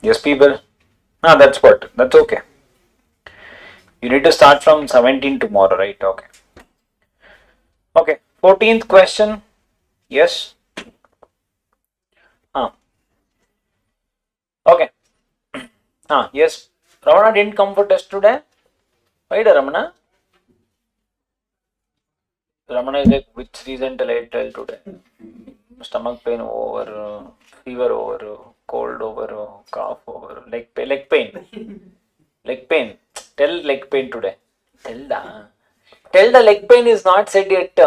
Yes, people. That's what. That's okay. You need to start from 17 tomorrow, right? Okay. Okay. 14th question. Yes. Okay. Yes. Ramana didn't come for test today. Why did Ramana? Ramana is like, which reason till I tell today? Stomach pain over, fever over, cold over, cough over, leg pain. Leg pain. Tell leg pain today. Tell the. Tell the leg pain is not said yet.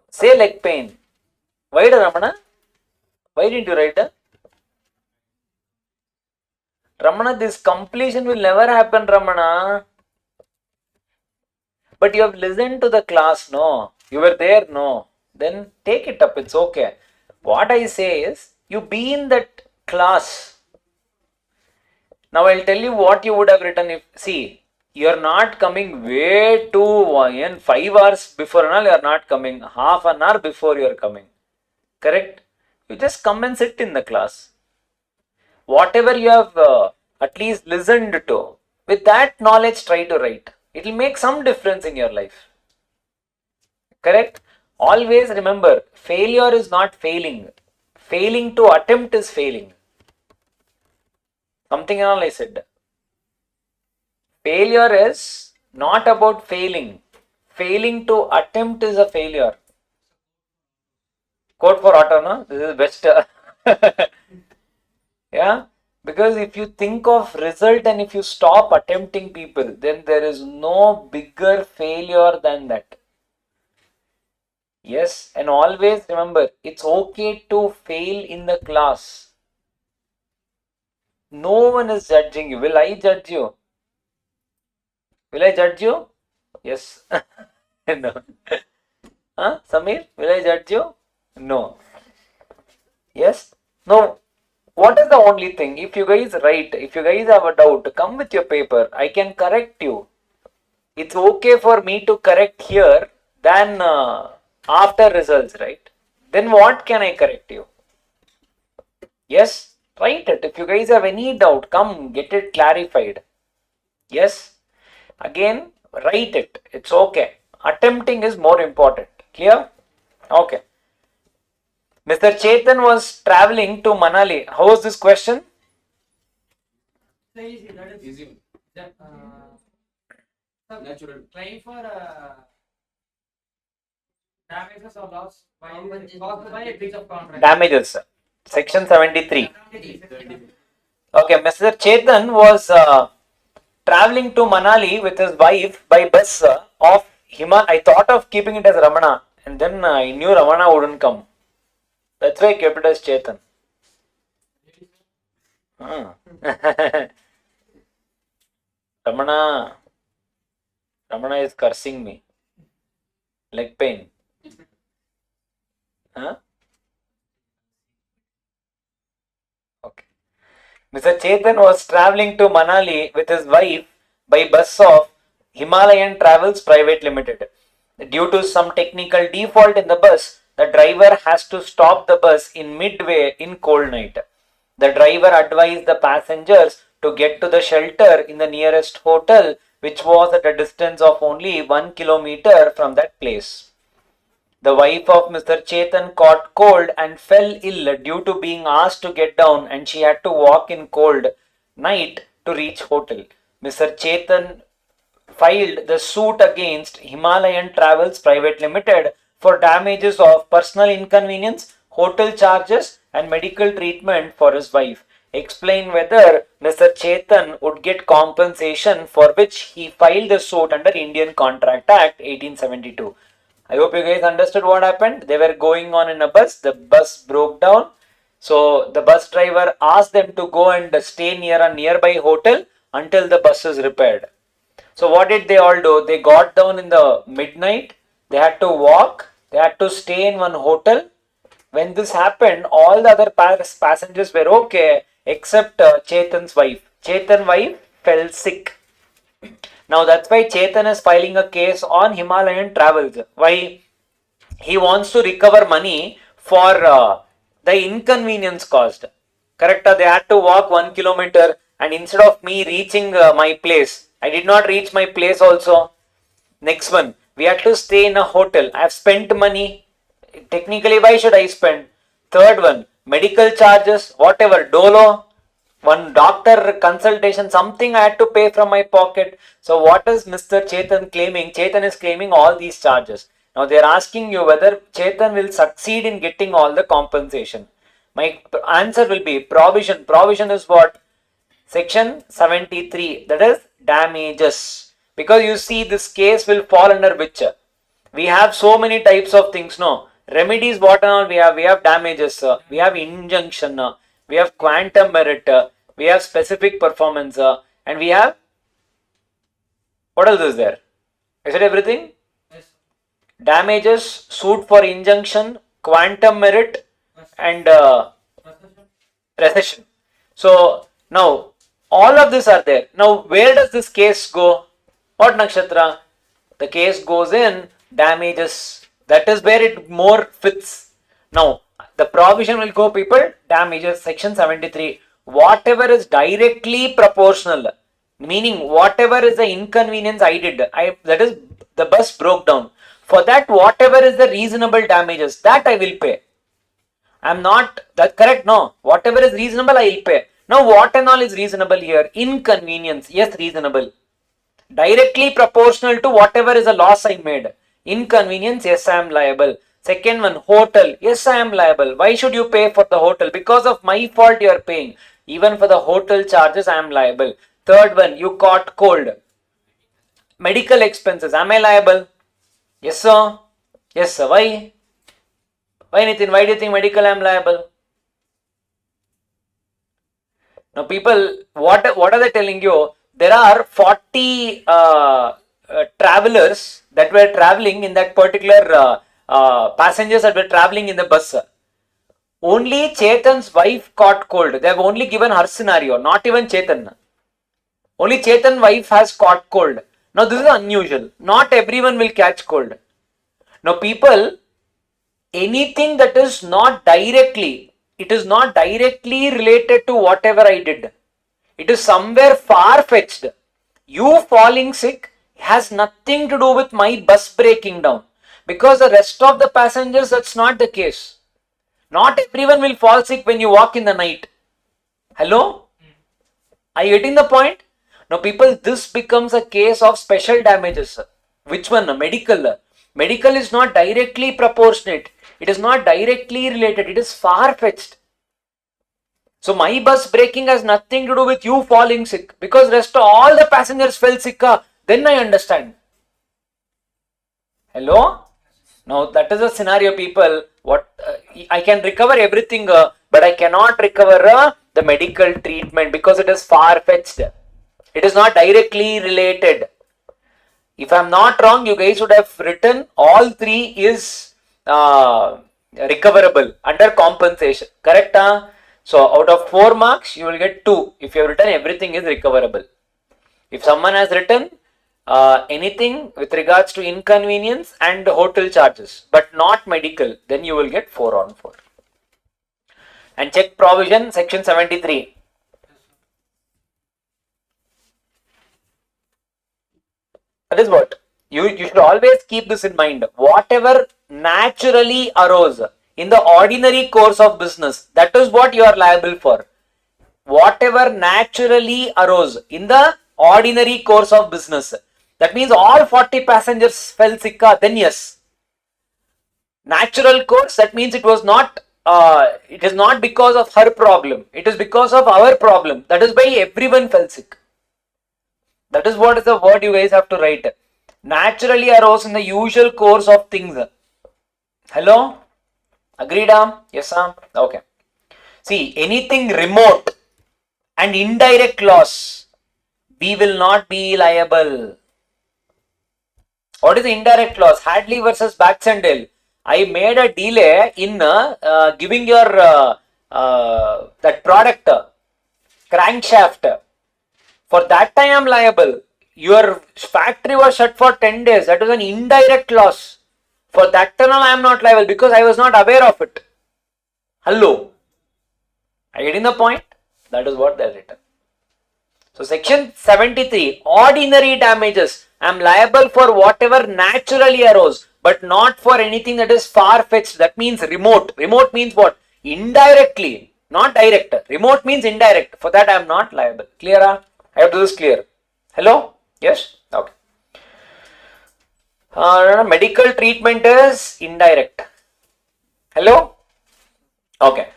Say leg pain. Why did Ramana? Why didn't you write that? Ramana, this completion will never happen, Ramana. But you have listened to the class, no? You were there, no? Then take it up, it's okay. What I say is, you be in that class. Now I'll tell you what you would have written if, see, you're not coming way too, 5 hours before and all, you're not coming. Half an hour before you're coming. Correct? You just come and sit in the class. Whatever you have at least listened to, with that knowledge try to write. It will make some difference in your life. Correct? Always remember, failure is not failing. Failing to attempt is failing. Something else I said. Failure is not about failing. Failing to attempt is a failure. Quote for auto, no? This is best. Yeah? Because if you think of result and if you stop attempting people, then there is no bigger failure than that. Yes, and always remember, it's okay to fail in the class. No one is judging you. Will I judge you? Will I judge you? Yes. No. Samir, will I judge you? No. Yes? No. What is the only thing? If you guys write, if you guys have a doubt, come with your paper. I can correct you. It's okay for me to correct here than after results, right? Then what can I correct you? Yes? Write it. If you guys have any doubt, come get it clarified. Yes? Again, write it. It's okay. Attempting is more important. Clear? Okay. Mr. Chetan was traveling to Manali. How was this question? Easy. That is easy. That, natural. Claim for damages or loss caused by a breach of contract. Damages. Section 73. Okay, Mr. Chetan was traveling to Manali with his wife by bus of Himal. I thought of keeping it as Ramana, and then I knew Ramana wouldn't come. That's why I kept it as Chetan. Ramana is cursing me. Leg pain. Okay. Mr. Chetan was traveling to Manali with his wife by bus of Himalayan Travels Private Limited. Due to some technical default in the bus, the driver has to stop the bus in midway in cold night. The driver advised the passengers to get to the shelter in the nearest hotel, which was at a distance of only 1 kilometer from that place. The wife of Mr. Chetan caught cold and fell ill due to being asked to get down, and she had to walk in cold night to reach hotel. Mr. Chetan filed the suit against Himalayan Travels Private Limited for damages of personal inconvenience, hotel charges and medical treatment for his wife. Explain whether Mr. Chetan would get compensation, for which he filed the suit under Indian Contract Act 1872. I hope you guys understood what happened. They were going on in a bus. The bus broke down. So the bus driver asked them to go and stay near a nearby hotel until the bus is repaired. So what did they all do? They got down in the midnight. They had to walk. They had to stay in one hotel. When this happened, all the other passengers were okay except Chetan's wife. Chetan's wife fell sick. Now that's why Chetan is filing a case on Himalayan Travels. Why? He wants to recover money for the inconvenience caused. Correct? They had to walk 1 kilometer, and instead of me reaching my place, I did not reach my place also. Next one, we had to stay in a hotel. I have spent money. Technically, why should I spend? Third one, medical charges, whatever, dolo, one doctor consultation, something I had to pay from my pocket. So what is Mr. Chetan claiming? Chetan is claiming all these charges. Now they are asking you whether Chetan will succeed in getting all the compensation. My answer will be provision. Provision is what? Section 73, that is damages. Because you see, this case will fall under which? We have so many types of things, no? Remedies, what and all we have? We have damages, we have injunction, we have quantum merit, we have specific performance, and we have, what else is there? Is it everything? Yes. Damages, suit for injunction, quantum merit, and recession. So now all of these are there. Now where does this case go? What nakshatra? The case goes in damages. That is where it more fits. Now the provision will go, people, damages, section 73. Whatever is directly proportional, meaning whatever is the inconvenience I did, that is, the bus broke down. For that, whatever is the reasonable damages, that I will pay. I'm not that correct? No. Whatever is reasonable, I will pay. Now, what and all is reasonable here? Inconvenience, yes, reasonable. Directly proportional to whatever is a loss I made. Inconvenience, yes, I am liable. Second one, hotel, yes, I am liable. Why should you pay for the hotel? Because of my fault you are paying. Even for the hotel charges, I am liable. Third one, you caught cold. Medical expenses, am I liable? Yes, sir. Yes, sir. Why? Why, Nitin? Why do you think medical I am liable? Now, people, what are they telling you? There are 40 travelers that were traveling in that particular passengers that were traveling in the bus. Only Chetan's wife caught cold. They have only given her scenario, not even Chetan. Only Chetan's wife has caught cold. Now, this is unusual. Not everyone will catch cold. Now, people, anything that is not directly, it is not directly related to whatever I did. It is somewhere far-fetched. You falling sick has nothing to do with my bus breaking down. Because the rest of the passengers, that's not the case. Not everyone will fall sick when you walk in the night. Hello? Are you getting the point? Now, people, this becomes a case of special damages. Which one? Medical. Medical is not directly proportionate. It is not directly related. It is far-fetched. So my bus breaking has nothing to do with you falling sick. Because rest of all the passengers fell sick. Then I understand. Hello? Now that is a scenario, people. What I can recover everything, but I cannot recover the medical treatment because it is far-fetched. It is not directly related. If I am not wrong, you guys would have written all three is recoverable under compensation. Correct? So out of 4 marks, you will get 2 if you have written everything is recoverable. If someone has written anything with regards to inconvenience and hotel charges, but not medical, then you will get 4 on 4. And check provision, section 73. That is what? You should always keep this in mind. Whatever naturally arose in the ordinary course of business, that is what you are liable for. Whatever naturally arose in the ordinary course of business. That means all 40 passengers fell sick, then yes. Natural course, that means it was not, it is not because of her problem. It is because of our problem. That is why everyone fell sick. That is what is the word you guys have to write. Naturally arose in the usual course of things. Hello? Agreed? Yes, okay. See, anything remote and indirect loss, we will not be liable. What is indirect loss? Hadley versus Baxendale. I made a delay in giving your that product, crankshaft. For that time I am liable. Your factory was shut for 10 days. That was an indirect loss. For that time I am not liable because I was not aware of it. Hello. Are you getting the point? That is what they are written. So section 73, ordinary damages. I am liable for whatever naturally arose, but not for anything that is far-fetched. That means remote. Remote means what? Indirectly, not direct. Remote means indirect. For that I am not liable. Clear? I hope this is clear. Hello? Yes? Okay. Medical treatment is indirect. Hello? Okay.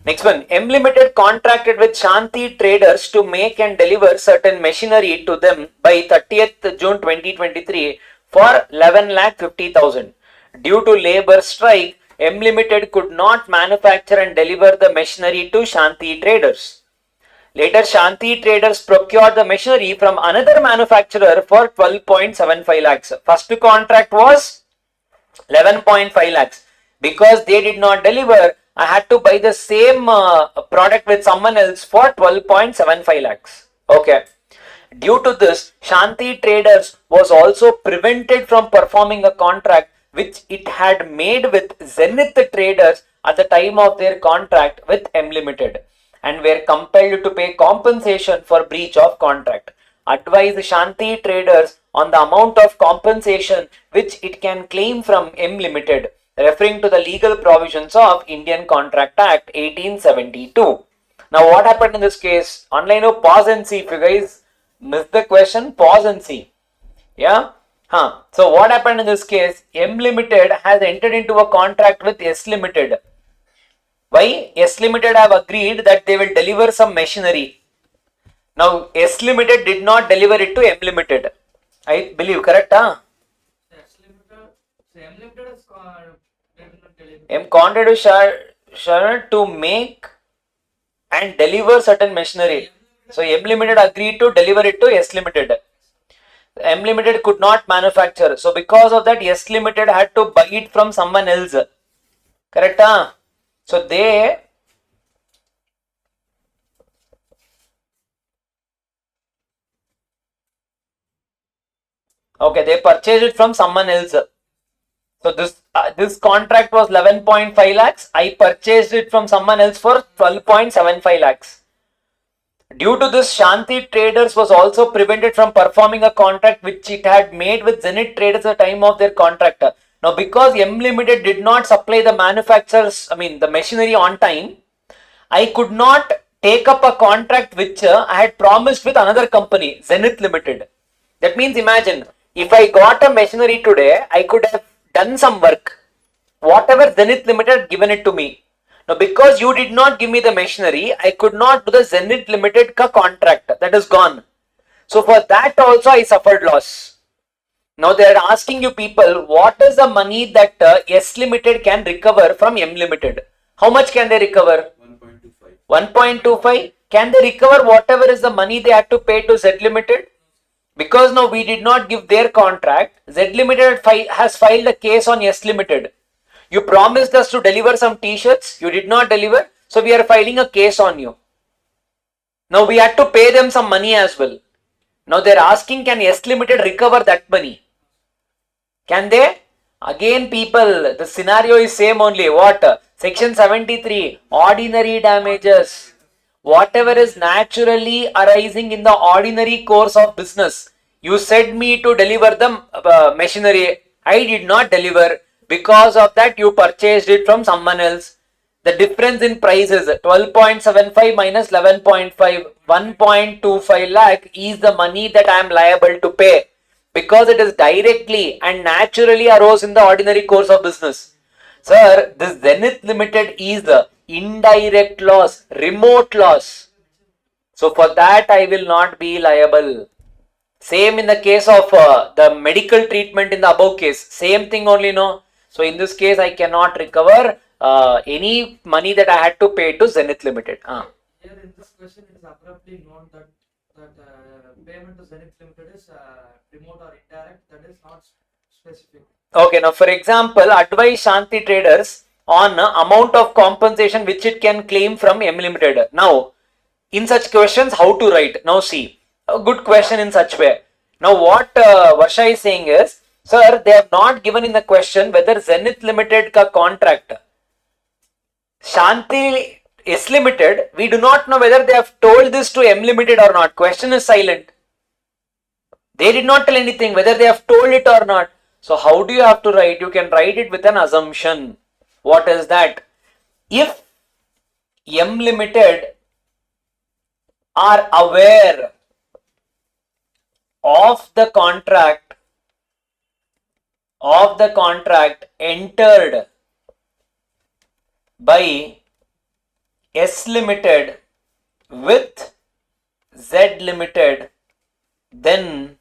Next one, M Limited contracted with Shanti Traders to make and deliver certain machinery to them by 30th June 2023 for 11,50,000. Due to labor strike, M Limited could not manufacture and deliver the machinery to Shanti Traders. Later, Shanti Traders procured the machinery from another manufacturer for 12.75 lakhs. First contract was 11.5 lakhs. Because they did not deliver, I had to buy the same product with someone else for 12.75 lakhs. Okay. Due to this, Shanti Traders was also prevented from performing a contract which it had made with Zenith Traders at the time of their contract with M Limited and were compelled to pay compensation for breach of contract. Advise Shanti Traders on the amount of compensation which it can claim from M Limited, referring to the legal provisions of Indian Contract Act 1872. Now what happened in this case? Online, pause and see. If you guys missed the question, pause and see. Yeah? So what happened in this case? M Limited has entered into a contract with S Limited. Why? S Limited have agreed that they will deliver some machinery. Now S Limited did not deliver it to M Limited. I believe, correct? S Limited, so M Limited is did not deliver. M contracted to make and deliver certain machinery. So M Limited agreed to deliver it to S Limited. M Limited could not manufacture. So because of that, S Limited had to buy it from someone else. Correct? So they purchased it from someone else. So this contract was 11.5 lakhs. I purchased it from someone else for 12.75 lakhs. Due to this, Shanti Traders was also prevented from performing a contract which it had made with Zenith Traders at the time of their contract. Now, because M Limited did not supply the the machinery on time, I could not take up a contract which I had promised with another company, Zenith Limited. That means, imagine, if I got a machinery today, I could have done some work. Whatever Zenith Limited had given it to me. Now, because you did not give me the machinery, I could not do the Zenith Limited contract. That is gone. So, for that also I suffered loss. Now, they are asking you people, what is the money that S Limited can recover from M Limited? How much can they recover? 1.25. 1.25. Can they recover whatever is the money they had to pay to Z Limited? Because now we did not give their contract, Z Limited has filed a case on S Limited. You promised us to deliver some t-shirts, you did not deliver, so we are filing a case on you. Now we had to pay them some money as well. Now they are asking, can S Limited recover that money? Can they? Again people, the scenario is same only. What? Section 73, ordinary damages. Whatever is naturally arising in the ordinary course of business. You said me to deliver the machinery. I did not deliver. Because of that, you purchased it from someone else. The difference in price is 12.75 minus 11.5. 1.25 lakh is the money that I am liable to pay. Because it is directly and naturally arose in the ordinary course of business. Sir, this Zenith Limited is the indirect loss, remote loss. So for that I will not be liable. Same in the case of the medical treatment in the above case. Same thing only, no. So in this case I cannot recover any money that I had to pay to Zenith Limited. Here in this question, it is abruptly known that payment to Zenith Limited is remote or indirect. That is not specific. Okay, now for example, advise Shanti Traders on amount of compensation which it can claim from M Limited. Now, in such questions, how to write? Now see, a good question in such way. Now what Varsha is saying is, sir, they have not given in the question whether Zenith Limited ka contract. Shanti S Limited, we do not know whether they have told this to M Limited or not. Question is silent. They did not tell anything whether they have told it or not. So how do you have to write? You can write it with an assumption. What is that? If M Limited are aware of the contract entered by S Limited with Z Limited, then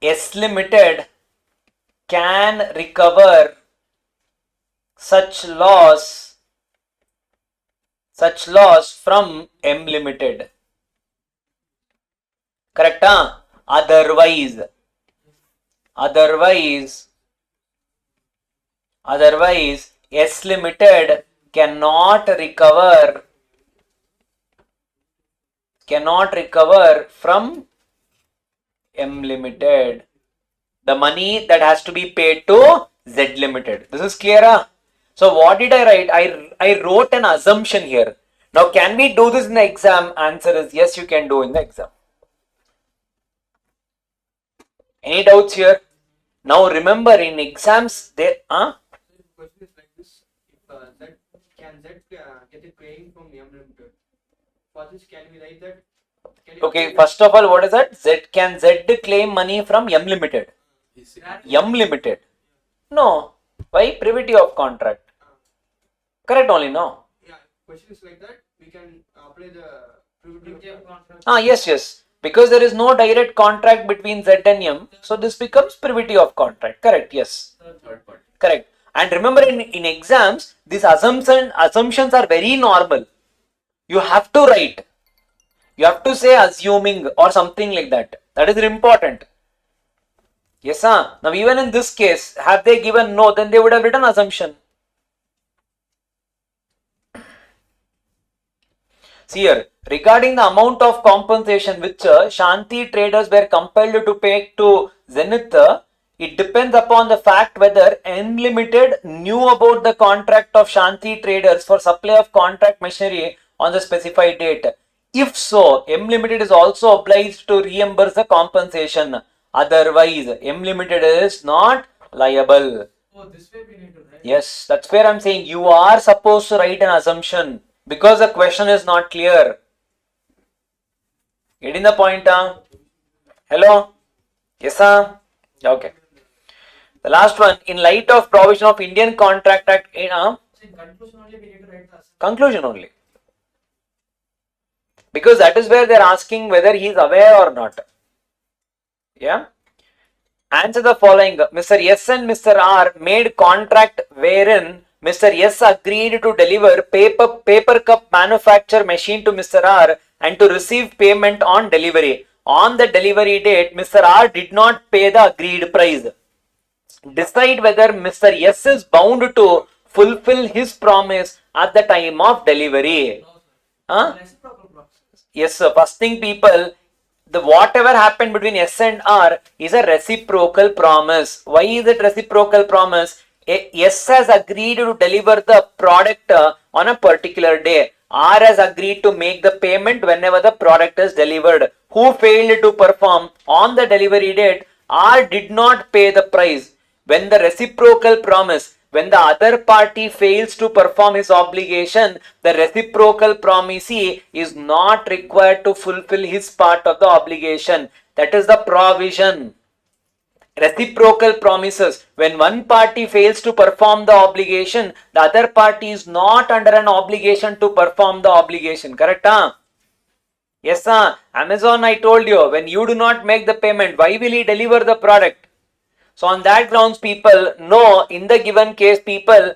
S Limited can recover such loss from M Limited. Correct? Huh? Otherwise S Limited cannot recover from M Limited the money that has to be paid to Z Limited. This is clear? Huh? So what did I write? I wrote an assumption here. Now can we do this in the exam? Answer is yes, you can do in the exam. Any doubts here? Now remember in exams there The question is like this: if Z get a claim from M Limited? For this, can we write that? Okay, first of all, what is that? Can Z claim money from M Limited? M Limited? No. Why? Privity of contract. Correct only, no? Yeah, question is like that. We can apply the privity of contract. Yes. Because there is no direct contract between Z and M, so this becomes privity of contract. Correct, yes. Third party. Correct. And remember in exams, these assumptions are very normal. You have to write. You have to say assuming or something like that. That is important. Yes, sir. Now even in this case, had they given no, then they would have written assumption. See here, regarding the amount of compensation which Shanti traders were compelled to pay to Zenith, it depends upon the fact whether M Limited knew about the contract of Shanti traders for supply of contract machinery on the specified date. If so, M Limited is also obliged to reimburse the compensation. Otherwise, M Limited is not liable. Oh, this way we need to write. Yes, that's where I'm saying you are supposed to write an assumption because the question is not clear. Getting the point? Hello? Yes, sir? Okay. The last one, in light of provision of Indian Contract Act, So in conclusion only we need to write the assumption. conclusion only. Because that is where they're asking whether he is aware or not. Yeah? Answer the following. Mr. S and Mr. R made contract wherein Mr. S agreed to deliver paper cup manufacture machine to Mr. R and to receive payment on delivery. On the delivery date, Mr. R did not pay the agreed price. Decide whether Mr. S is bound to fulfill his promise at the time of delivery. Huh? Reciprocal process. Yes, sir. First thing, people, the whatever happened between S and R is a reciprocal promise. Why is it reciprocal promise? S has agreed to deliver the product on a particular day. R has agreed to make the payment whenever the product is delivered. Who failed to perform on the delivery date? R did not pay the price. When the reciprocal promise, when the other party fails to perform his obligation, the reciprocal promisee is not required to fulfill his part of the obligation. That is the provision. Reciprocal promises. When one party fails to perform the obligation, the other party is not under an obligation to perform the obligation. Correct? Huh? Yes, sir. Amazon, I told you, when you do not make the payment, why will he deliver the product? So on that grounds, people know in the given case, people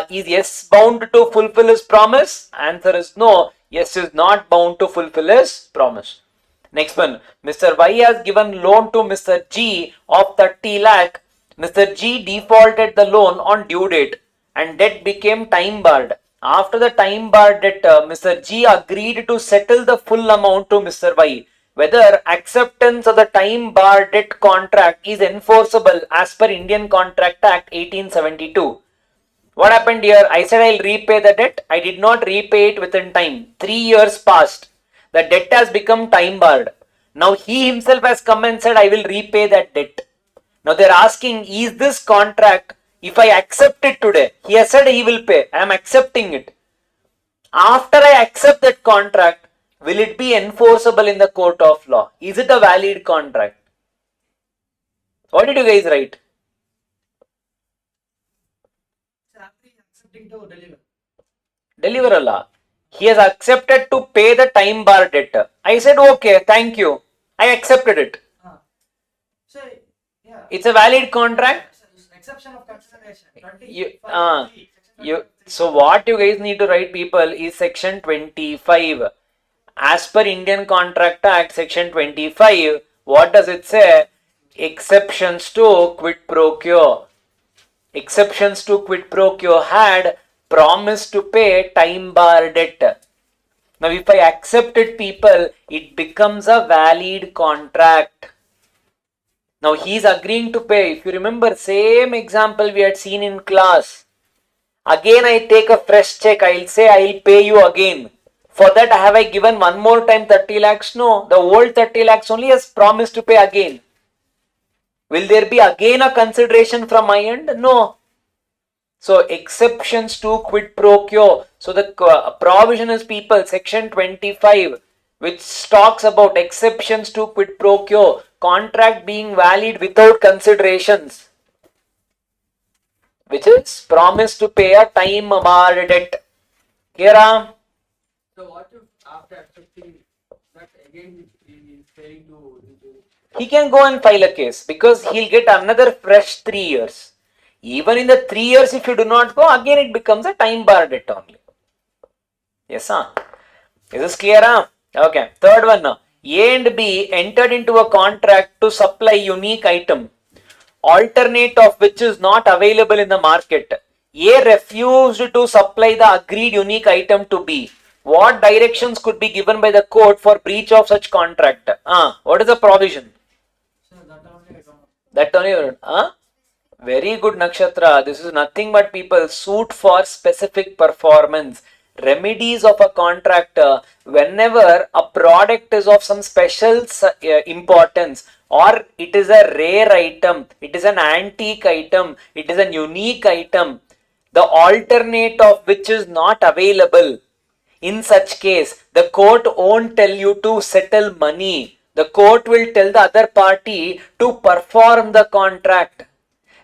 is yes bound to fulfill his promise? Answer is no. Yes is not bound to fulfill his promise. Next one, Mr. Y has given loan to Mr. G of 30 lakh. Mr. G defaulted the loan on due date and debt became time barred. After the time barred debt, Mr. G agreed to settle the full amount to Mr. Y. Whether acceptance of the time bar debt contract is enforceable as per Indian Contract Act 1872. What happened here? I said I'll repay the debt. I did not repay it within time. 3 years passed. The debt has become time barred. Now he himself has come and said, I will repay that debt. Now they're asking, is this contract, if I accept it today, he has said he will pay. I am accepting it. After I accept that contract, will it be enforceable in the court of law? Is it a valid contract? What did you guys write? Salary accepting to deliver. Deliver Allah. He has accepted to pay the time bar debt. I said, okay, thank you. I accepted it. So, yeah. It's a valid contract. Exception of consideration. So what you guys need to write, people, is section 25. As per Indian Contract Act, section 25, what does it say? Exceptions to quid pro quo. Exceptions to quid pro quo had promised to pay time bar debt. Now, if I accept it, people, it becomes a valid contract. Now, he is agreeing to pay. If you remember, same example we had seen in class. Again, I take a fresh check. I'll say I'll pay you again. For that, have I given one more time 30 lakhs? No. The old 30 lakhs only has promised to pay again. Will there be again a consideration from my end? No. So, exceptions to quid pro quo. So, the provision is, people, section 25, which talks about exceptions to quid pro quo, contract being valid without considerations, which is promise to pay a time barred debt. Kira? So what if after accepting that again he is failing to do? He can go and file a case because he'll get another fresh 3 years. Even in the 3 years, if you do not go, again it becomes a time barred debt only. Yes, sir. Is this clear? Huh? Okay. Third one now. A and B entered into a contract to supply unique item, alternate of which is not available in the market. A refused to supply the agreed unique item to B. What directions could be given by the court for breach of such contract? What is the provision? So that only I don't know. That only. Very good, Nakshatra. This is nothing but, people, suit for specific performance. Remedies of a contractor, whenever a product is of some special importance, or it is a rare item, it is an antique item, it is a unique item, the alternate of which is not available. In such case, the court won't tell you to settle money. The court will tell the other party to perform the contract.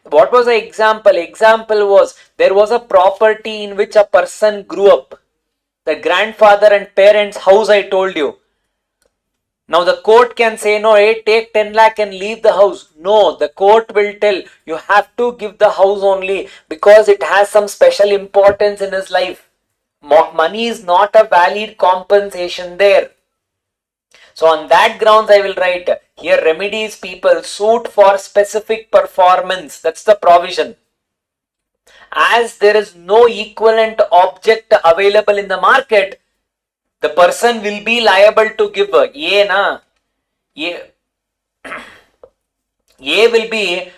What was the example? Example was, there was a property in which a person grew up. The grandfather and parents' house, I told you. Now the court can say, no, hey, take 10 lakh and leave the house. No, the court will tell, you have to give the house only because it has some special importance in his life. Money is not a valid compensation there. So on that grounds, I will write here, remedies, people, suit for specific performance. That's the provision. As there is no equivalent object available in the market, the person will be liable to give. A will be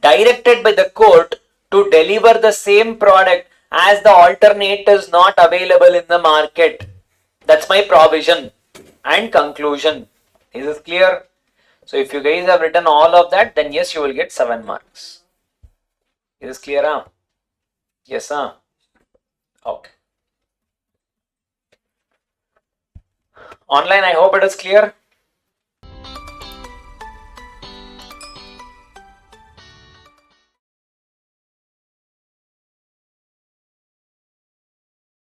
directed by the court to deliver the same product as the alternate is not available in the market. That's my provision and conclusion. Is this clear? So if you guys have written all of that, then yes, you will get 7 marks. Is this clear? Huh? Yes, huh? Okay. Online, I hope it is clear.